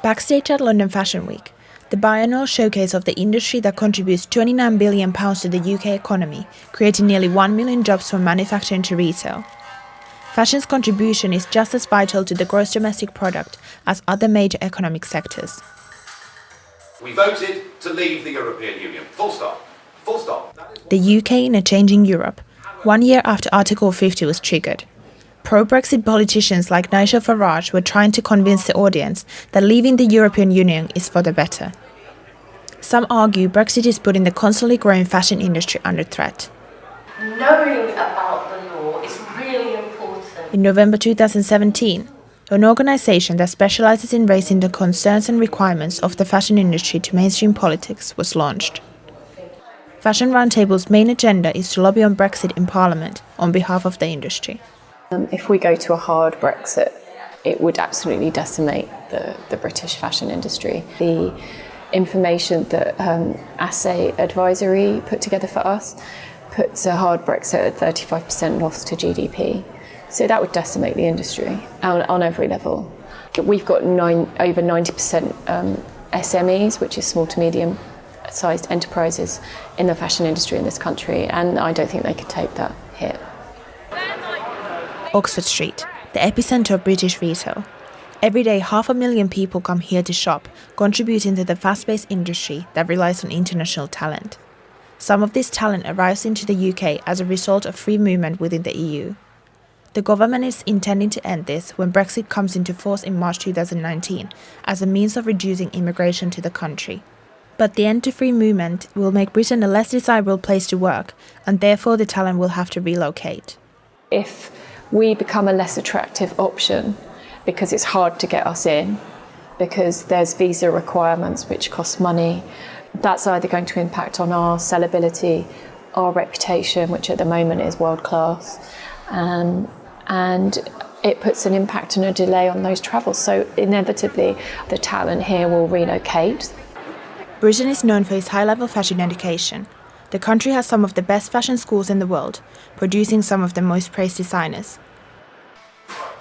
Backstage at London Fashion Week, the biannual showcase of the industry that contributes £29 billion to the UK economy, creating nearly 1 million jobs from manufacturing to retail. Fashion's contribution is just as vital to the gross domestic product as other major economic sectors. We voted to leave the European Union. Full stop. Full stop. The UK in a changing Europe, 1 year after Article 50 was triggered. Pro-Brexit politicians like Nigel Farage were trying to convince the audience that leaving the European Union is for the better. Some argue Brexit is putting the constantly growing fashion industry under threat. Knowing about the law is really important. In November 2017, an organisation that specialises in raising the concerns and requirements of the fashion industry to mainstream politics was launched. Fashion Roundtable's main agenda is to lobby on Brexit in Parliament on behalf of the industry. If we go to a hard Brexit, it would absolutely decimate the British fashion industry. The information that Assay Advisory put together for us puts a hard Brexit at 35% loss to GDP. So that would decimate the industry on every level. We've got over 90% SMEs, which is small to medium sized enterprises in the fashion industry in this country, and I don't think they could take that hit. Oxford Street, the epicentre of British retail. Every day, 500,000 people come here to shop, contributing to the fast-paced industry that relies on international talent. Some of this talent arrives into the UK as a result of free movement within the EU. The government is intending to end this when Brexit comes into force in March 2019 as a means of reducing immigration to the country. But the end to free movement will make Britain a less desirable place to work, and therefore the talent will have to relocate. If we become a less attractive option because it's hard to get us in, because there's visa requirements which cost money, that's either going to impact on our sellability, our reputation, which at the moment is world class, and it puts an impact and a delay on those travels. So inevitably the talent here will relocate. Britain is known for its high-level fashion education. The country has some of the best fashion schools in the world, producing some of the most praised designers.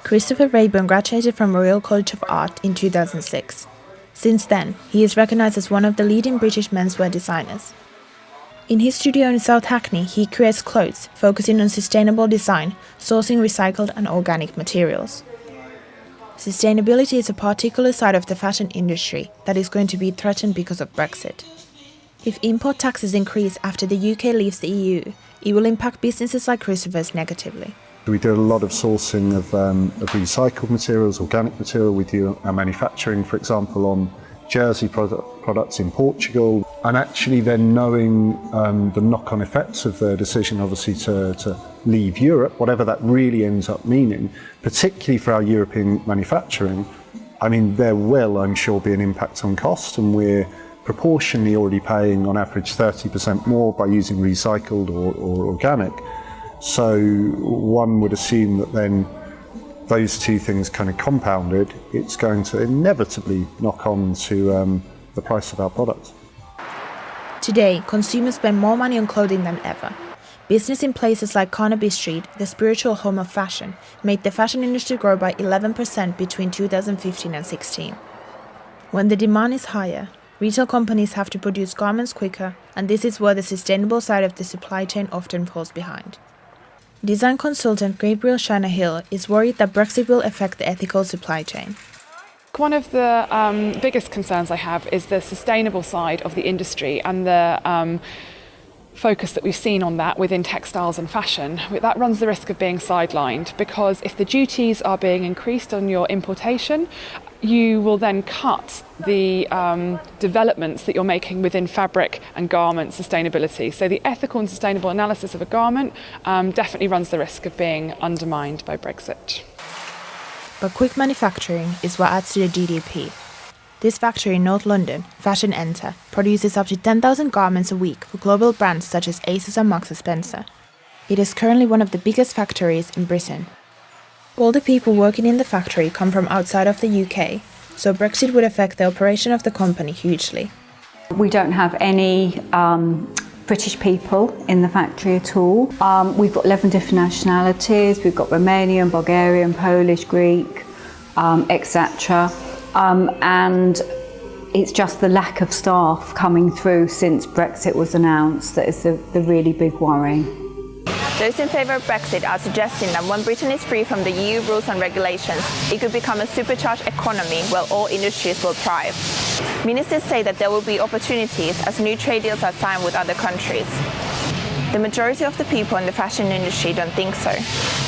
Christopher Rayburn graduated from Royal College of Art in 2006. Since then, he is recognised as one of the leading British menswear designers. In his studio in South Hackney, he creates clothes, focusing on sustainable design, sourcing recycled and organic materials. Sustainability is a particular side of the fashion industry that is going to be threatened because of Brexit. If import taxes increase after the UK leaves the EU, it will impact businesses like Christopher's negatively. We do a lot of sourcing of recycled materials, organic material. We do our manufacturing, for example, on jersey products in Portugal, and actually then knowing the knock-on effects of their decision, obviously, to leave Europe, whatever that really ends up meaning, particularly for our European manufacturing. I mean, there will, I'm sure, be an impact on cost, and we're proportionally already paying on average 30% more by using recycled or organic. So one would assume that then those two things kind of compounded, it's going to inevitably knock on to the price of our products. Today, consumers spend more money on clothing than ever. Business in places like Carnaby Street, the spiritual home of fashion, made the fashion industry grow by 11% between 2015 and 16. When the demand is higher, retail companies have to produce garments quicker, and this is where the sustainable side of the supply chain often falls behind. Design consultant Gabriel Shiner-Hill is worried that Brexit will affect the ethical supply chain. One of the biggest concerns I have is the sustainable side of the industry and the focus that we've seen on that within textiles and fashion. That runs the risk of being sidelined, because if the duties are being increased on your importation, you will then cut the developments that you're making within fabric and garment sustainability. So the ethical and sustainable analysis of a garment definitely runs the risk of being undermined by Brexit. But quick manufacturing is what adds to the GDP. This factory in North London, Fashion Enter, produces up to 10,000 garments a week for global brands such as ASOS and Marks & Spencer. It is currently one of the biggest factories in Britain. All the people working in the factory come from outside of the UK, so Brexit would affect the operation of the company hugely. We don't have any British people in the factory at all. We've got 11 different nationalities. We've got Romanian, Bulgarian, Polish, Greek, etc. And it's just the lack of staff coming through since Brexit was announced that is the really big worry. Those in favour of Brexit are suggesting that when Britain is free from the EU rules and regulations, it could become a supercharged economy where all industries will thrive. Ministers say that there will be opportunities as new trade deals are signed with other countries. The majority of the people in the fashion industry don't think so.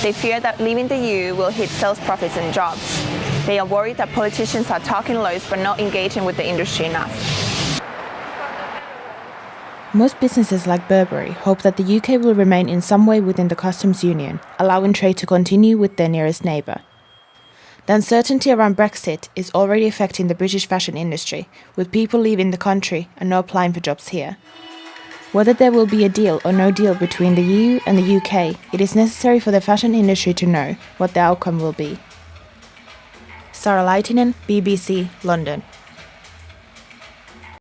They fear that leaving the EU will hit sales profits and jobs. They are worried that politicians are talking loads but not engaging with the industry enough. Most businesses like Burberry hope that the UK will remain in some way within the customs union, allowing trade to continue with their nearest neighbour. The uncertainty around Brexit is already affecting the British fashion industry, with people leaving the country and not applying for jobs here. Whether there will be a deal or no deal between the EU and the UK, it is necessary for the fashion industry to know what the outcome will be. Sara Laitinen, BBC, London.